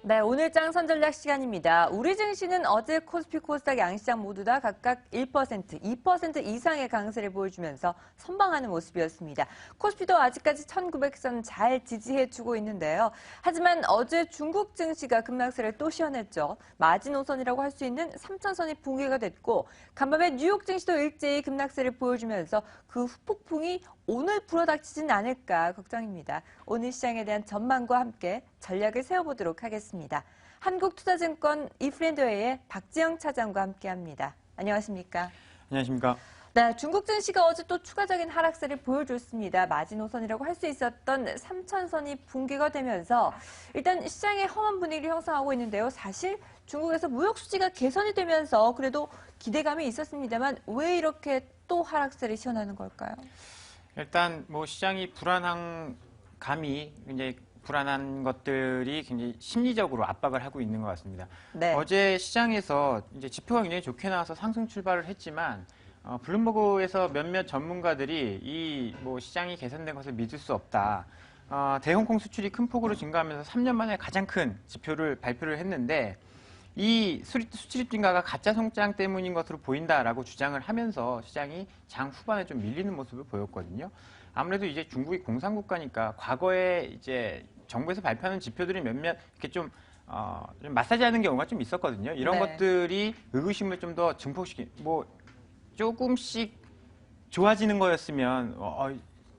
네, 오늘 장 선전략 시간입니다. 우리 증시는 어제 코스피, 코스닥 양시장 모두 다 각각 1%, 2% 이상의 강세를 보여주면서 선방하는 모습이었습니다. 코스피도 아직까지 1900선 잘 지지해주고 있는데요. 하지만 어제 중국 증시가 급락세를 또 시현했죠. 마지노선이라고 할 수 있는 3000선이 붕괴가 됐고 간밤에 뉴욕 증시도 일제히 급락세를 보여주면서 그 후폭풍이 오늘 불어닥치진 않을까 걱정입니다. 오늘 시장에 대한 전망과 함께 전략을 세워보도록 하겠습니다. 한국투자증권 이프렌드웨이의 박지영 차장과 함께합니다. 안녕하십니까? 안녕하십니까? 네, 중국 증시가 어제 또 추가적인 하락세를 보여줬습니다. 마지노선이라고 할 수 있었던 3000선이 붕괴가 되면서 일단 시장의 험한 분위기를 형성하고 있는데요. 사실 중국에서 무역 수지가 개선이 되면서 그래도 기대감이 있었습니다만 왜 이렇게 또 하락세를 시현하는 걸까요? 일단 뭐 시장이 불안한 감이 굉장히 불안한 것들이 굉장히 심리적으로 압박을 하고 있는 것 같습니다. 네. 어제 시장에서 이제 지표가 굉장히 좋게 나와서 상승 출발을 했지만 블룸버그에서 몇몇 전문가들이 이 뭐 시장이 개선된 것을 믿을 수 없다. 대홍콩 수출이 큰 폭으로 증가하면서 3년 만에 가장 큰 지표를 발표를 했는데 이 수출입 증가가 가짜 성장 때문인 것으로 보인다라고 주장을 하면서 시장이 장 후반에 좀 밀리는 모습을 보였거든요. 아무래도 이제 중국이 공산국가니까 과거에 이제 정부에서 발표하는 지표들이 몇몇 이렇게 좀 마사지하는 경우가 좀 있었거든요. 이런 네. 것들이 의구심을 좀 더 뭐 조금씩 좋아지는 거였으면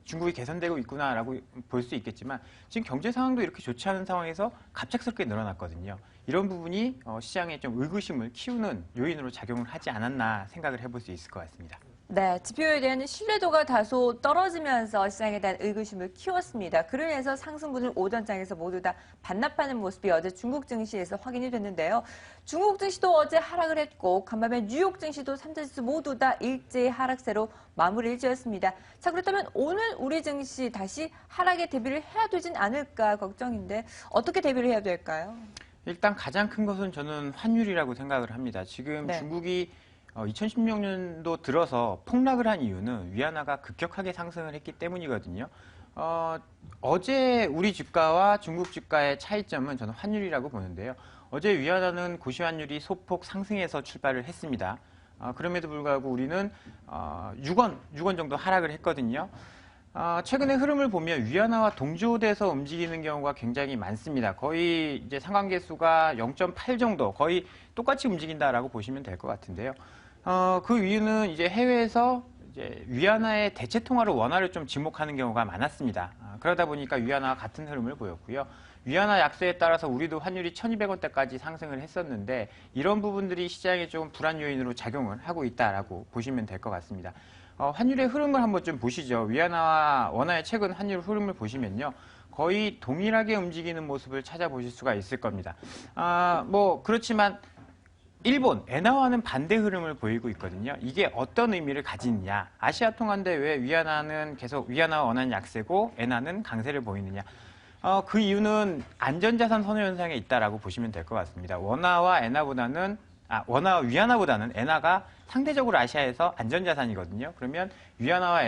중국이 개선되고 있구나라고 볼 수 있겠지만 지금 경제 상황도 이렇게 좋지 않은 상황에서 갑작스럽게 늘어났거든요. 이런 부분이 시장에 좀 의구심을 키우는 요인으로 작용을 하지 않았나 생각을 해볼 수 있을 것 같습니다. 네, 지표에 대한 신뢰도가 다소 떨어지면서 시장에 대한 의구심을 키웠습니다. 그러면서 상승분을 오전장에서 모두 다 반납하는 모습이 어제 중국 증시에서 확인이 됐는데요. 중국 증시도 어제 하락을 했고 간밤에 뉴욕 증시도 3자지수 모두 다 일제히 하락세로 마무리를 지었습니다. 자, 그렇다면 오늘 우리 증시 다시 하락에 대비를 해야 되진 않을까 걱정인데 어떻게 대비를 해야 될까요? 일단 가장 큰 것은 저는 환율이라고 생각을 합니다. 지금 네. 중국이 2016년도 들어서 폭락을 한 이유는 위안화가 급격하게 상승을 했기 때문이거든요. 어제 우리 주가와 중국 주가의 차이점은 저는 환율이라고 보는데요. 어제 위안화는 고시환율이 소폭 상승해서 출발을 했습니다. 그럼에도 불구하고 우리는 6원 정도 하락을 했거든요. 최근의 흐름을 보면 위안화와 동조돼서 움직이는 경우가 굉장히 많습니다. 거의 이제 상관계수가 0.8 정도, 거의 똑같이 움직인다라고 보시면 될 것 같은데요. 그 이유는 이제 해외에서 이제 위안화의 대체 통화로 원화를 좀 지목하는 경우가 많았습니다. 그러다 보니까 위안화와 같은 흐름을 보였고요. 위안화 약세에 따라서 우리도 환율이 1,200원대까지 상승을 했었는데 이런 부분들이 시장에 좀 불안 요인으로 작용을 하고 있다라고 보시면 될 것 같습니다. 환율의 흐름을 한번 좀 보시죠. 위안화와 원화의 최근 환율 흐름을 보시면요. 거의 동일하게 움직이는 모습을 찾아보실 수가 있을 겁니다. 뭐 그렇지만 일본, 엔화와는 반대 흐름을 보이고 있거든요. 이게 어떤 의미를 가지느냐. 아시아 통화인데 왜 위안화는 계속 위안화와 원화는 약세고 엔화는 강세를 보이느냐. 그 이유는 안전자산 선호 현상에 있다라고 보시면 될 것 같습니다. 원화와 위안화보다는 엔화가 상대적으로 아시아에서 안전자산이거든요. 그러면 위안화와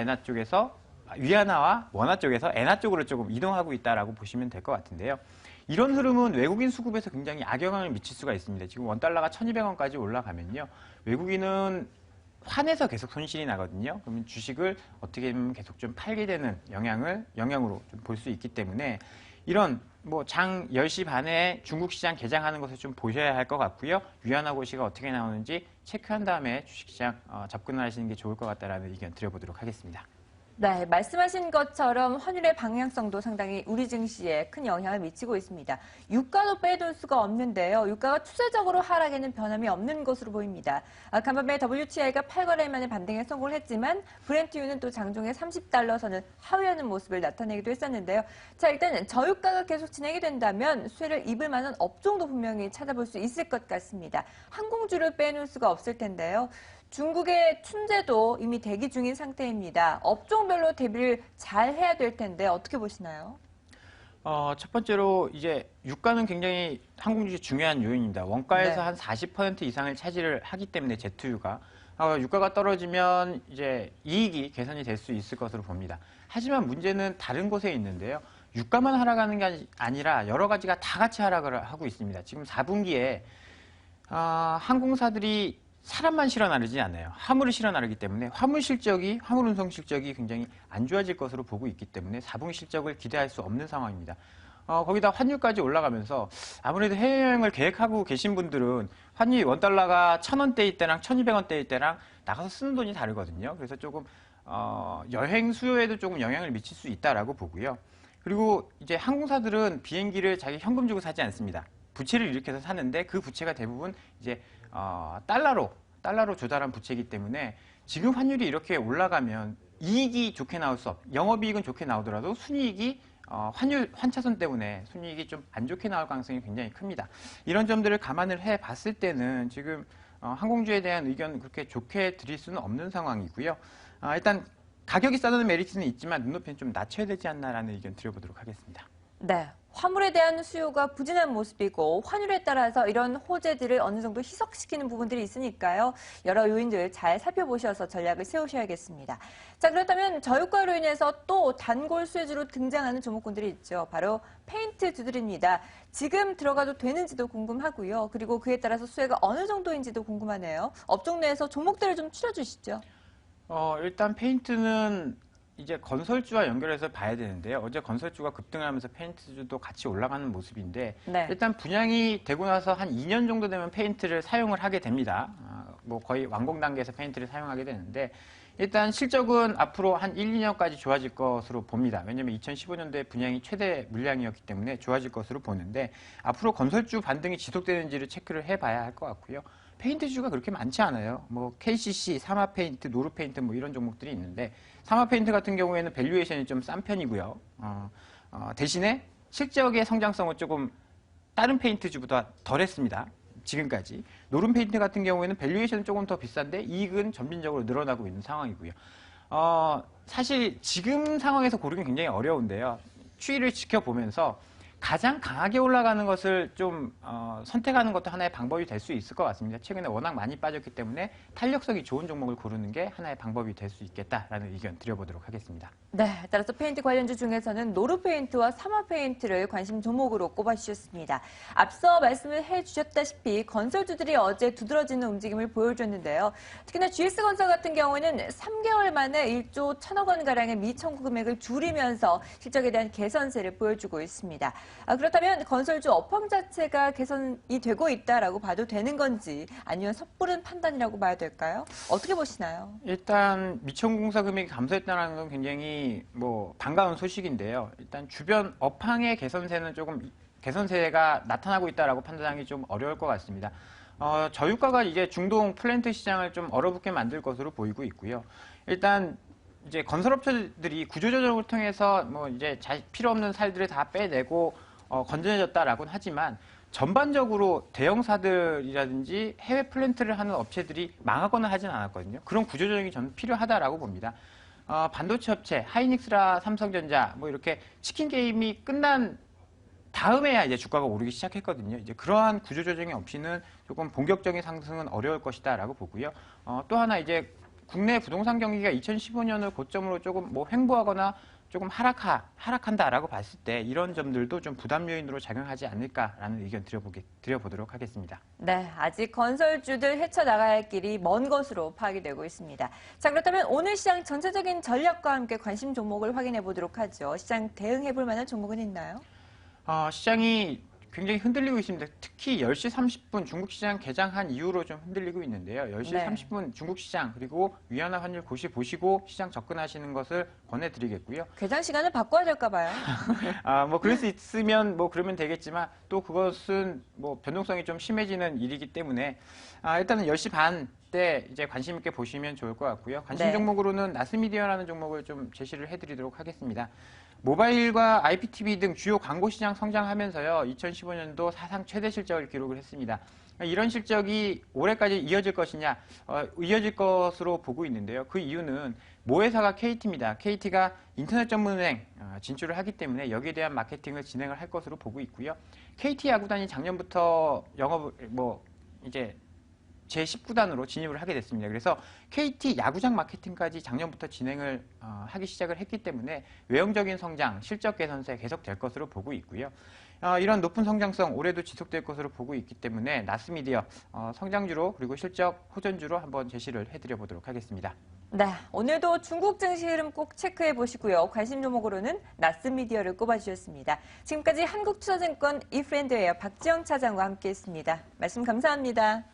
원화 쪽에서 엔화 쪽으로 조금 이동하고 있다라고 보시면 될 것 같은데요. 이런 흐름은 외국인 수급에서 굉장히 악영향을 미칠 수가 있습니다. 지금 원달러가 1,200원까지 올라가면요. 외국인은 환에서 계속 손실이 나거든요. 그러면 주식을 어떻게 보면 계속 좀 팔게 되는 영향으로 좀 볼 수 있기 때문에 이런 뭐 장 10시 반에 중국 시장 개장하는 것을 좀 보셔야 할 것 같고요. 위안화 고시가 어떻게 나오는지 체크한 다음에 주식시장 접근을 하시는 게 좋을 것 같다라는 의견 드려보도록 하겠습니다. 네, 말씀하신 것처럼 환율의 방향성도 상당히 우리 증시에 큰 영향을 미치고 있습니다. 유가도 빼둘 수가 없는데요. 유가가 추세적으로 하락에는 변함이 없는 것으로 보입니다. 간밤에 WTI가 8거래일 만에 반등에 성공을 했지만 브렌트유는 또 장중에 30달러 선을 하회하는 모습을 나타내기도 했었는데요. 자, 일단 저유가가 계속 진행이 된다면 수혜를 입을 만한 업종도 분명히 찾아볼 수 있을 것 같습니다. 항공주를 빼놓을 수가 없을 텐데요. 중국의 춘제도 이미 대기 중인 상태입니다. 업종별로 대비를 잘 해야 될 텐데 어떻게 보시나요? 첫 번째로 이제 유가는 굉장히 항공주의 중요한 요인입니다. 원가에서 네. 한 40% 이상을 차지를 하기 때문에 제트유가 유가가 떨어지면 이제 이익이 개선이 될 수 있을 것으로 봅니다. 하지만 문제는 다른 곳에 있는데요. 유가만 하락하는 게 아니라 여러 가지가 다 같이 하락을 하고 있습니다. 지금 4분기에 항공사들이 사람만 실어 나르지 않아요. 화물을 실어 나르기 때문에 화물 운송 실적이 굉장히 안 좋아질 것으로 보고 있기 때문에 4분기 실적을 기대할 수 없는 상황입니다. 거기다 환율까지 올라가면서 아무래도 해외여행을 계획하고 계신 분들은 환율이 원달러가 1,000원대일 때랑 1,200원대일 때랑 나가서 쓰는 돈이 다르거든요. 그래서 조금 여행 수요에도 조금 영향을 미칠 수 있다라고 보고요. 그리고 이제 항공사들은 비행기를 자기 현금 주고 사지 않습니다. 부채를 일으켜서 사는데 그 부채가 대부분 이제 달러로 조달한 부채이기 때문에 지금 환율이 이렇게 올라가면 이익이 좋게 나올 수 영업이익은 좋게 나오더라도 순이익이 환차손 때문에 순이익이 좀 안 좋게 나올 가능성이 굉장히 큽니다. 이런 점들을 감안을 해 봤을 때는 지금 항공주에 대한 의견 그렇게 좋게 드릴 수는 없는 상황이고요. 일단 가격이 싸다는 메리트는 있지만 눈높이는 좀 낮춰야 되지 않나라는 의견 드려보도록 하겠습니다. 네. 화물에 대한 수요가 부진한 모습이고 환율에 따라서 이런 호재들을 어느 정도 희석시키는 부분들이 있으니까요. 여러 요인들 잘 살펴보셔서 전략을 세우셔야겠습니다. 자, 그렇다면 저유가로 인해서 또 단골 수혜주로 등장하는 종목군들이 있죠. 바로 페인트주들입니다. 지금 들어가도 되는지도 궁금하고요. 그리고 그에 따라서 수혜가 어느 정도인지도 궁금하네요. 업종 내에서 종목들을 좀 추려주시죠. 일단 페인트는 이제 건설주와 연결해서 봐야 되는데요. 어제 건설주가 급등하면서 페인트주도 같이 올라가는 모습인데 네. 일단 분양이 되고 나서 한 2년 정도 되면 페인트를 사용을 하게 됩니다. 뭐 거의 완공 단계에서 페인트를 사용하게 되는데 일단 실적은 앞으로 한 1, 2년까지 좋아질 것으로 봅니다. 왜냐하면 2015년도에 분양이 최대 물량이었기 때문에 좋아질 것으로 보는데 앞으로 건설주 반등이 지속되는지를 체크를 해봐야 할 것 같고요. 페인트주가 그렇게 많지 않아요. 뭐 KCC, 사마페인트, 노르페인트 뭐 이런 종목들이 있는데 사마페인트 같은 경우에는 밸류에이션이 좀 싼 편이고요. 대신에 실적의 성장성은 조금 다른 페인트주보다 덜했습니다. 지금까지. 노른페인트 같은 경우에는 밸류에이션은 조금 더 비싼데 이익은 점진적으로 늘어나고 있는 상황이고요. 사실 지금 상황에서 고르긴 굉장히 어려운데요. 추이를 지켜보면서 가장 강하게 올라가는 것을 좀 선택하는 것도 하나의 방법이 될 수 있을 것 같습니다. 최근에 워낙 많이 빠졌기 때문에 탄력성이 좋은 종목을 고르는 게 하나의 방법이 될 수 있겠다라는 의견 드려보도록 하겠습니다. 네, 따라서 페인트 관련주 중에서는 노르페인트와 사마페인트를 관심 종목으로 꼽아주셨습니다. 앞서 말씀을 해주셨다시피 건설주들이 어제 두드러지는 움직임을 보여줬는데요. 특히나 GS건설 같은 경우에는 3개월 만에 1조 1,000억 원가량의 미청구 금액을 줄이면서 실적에 대한 개선세를 보여주고 있습니다. 그렇다면 건설주 업황 자체가 개선이 되고 있다라고 봐도 되는 건지 아니면 섣부른 판단이라고 봐야 될까요? 어떻게 보시나요? 일단 미천공사 금액이 감소했다는 건 굉장히 뭐 반가운 소식인데요. 일단 주변 업황의 개선세가 나타나고 있다라고 판단하기 좀 어려울 것 같습니다. 저유가가 이제 중동 플랜트 시장을 좀 얼어붙게 만들 것으로 보이고 있고요. 일단 이제 건설업체들이 구조조정을 통해서 뭐 이제 필요 없는 살들을 다 빼내고 건전해졌다라고는 하지만 전반적으로 대형사들이라든지 해외 플랜트를 하는 업체들이 망하거나 하진 않았거든요. 그런 구조조정이 저는 필요하다라고 봅니다. 반도체 업체, 하이닉스라 삼성전자 뭐 이렇게 치킨 게임이 끝난 다음에야 이제 주가가 오르기 시작했거든요. 이제 그러한 구조조정이 없이는 조금 본격적인 상승은 어려울 것이다라고 보고요. 또 하나 이제 국내 부동산 경기가 2015년을 고점으로 조금 뭐 횡보하거나 조금 하락한다라고 봤을 때 이런 점들도 좀 부담 요인으로 작용하지 않을까라는 의견 드려보도록 하겠습니다. 네, 아직 건설주들 헤쳐나가야 할 길이 먼 것으로 파악이 되고 있습니다. 자, 그렇다면 오늘 시장 전체적인 전략과 함께 관심 종목을 확인해 보도록 하죠. 시장 대응해 볼 만한 종목은 있나요? 시장이 굉장히 흔들리고 있습니다. 특히 10시 30분 중국시장 개장한 이후로 좀 흔들리고 있는데요. 10시 네. 30분 중국시장 그리고 위안화 환율 고시 보시고 시장 접근하시는 것을 권해드리겠고요. 개장 시간을 바꿔야 될까 봐요. 뭐 그럴 수 있으면 뭐 그러면 되겠지만 또 그것은 뭐 변동성이 좀 심해지는 일이기 때문에 일단은 10시 반 때 이제 관심 있게 보시면 좋을 것 같고요. 관심 네. 종목으로는 나스미디어라는 종목을 좀 제시를 해드리도록 하겠습니다. 모바일과 IPTV 등 주요 광고 시장 성장하면서요. 2015년도 사상 최대 실적을 기록을 했습니다. 이런 실적이 올해까지 이어질 것이냐, 이어질 것으로 보고 있는데요. 그 이유는 모 회사가 KT입니다. KT가 인터넷 전문은행 진출을 하기 때문에 여기에 대한 마케팅을 진행을 할 것으로 보고 있고요. KT 야구단이 작년부터 영업을 이제 제19단으로 진입을 하게 됐습니다. 그래서 KT 야구장 마케팅까지 작년부터 진행을 하기 시작을 했기 때문에 외형적인 성장, 실적 개선세 계속될 것으로 보고 있고요. 이런 높은 성장성 올해도 지속될 것으로 보고 있기 때문에 나스미디어 성장주로 그리고 실적 호전주로 한번 제시를 해드려 보도록 하겠습니다. 네, 오늘도 중국 증시 흐름 꼭 체크해 보시고요. 관심 종목으로는 나스미디어를 꼽아주셨습니다. 지금까지 한국투자증권 이프렌드웨어 박지영 차장과 함께했습니다. 말씀 감사합니다.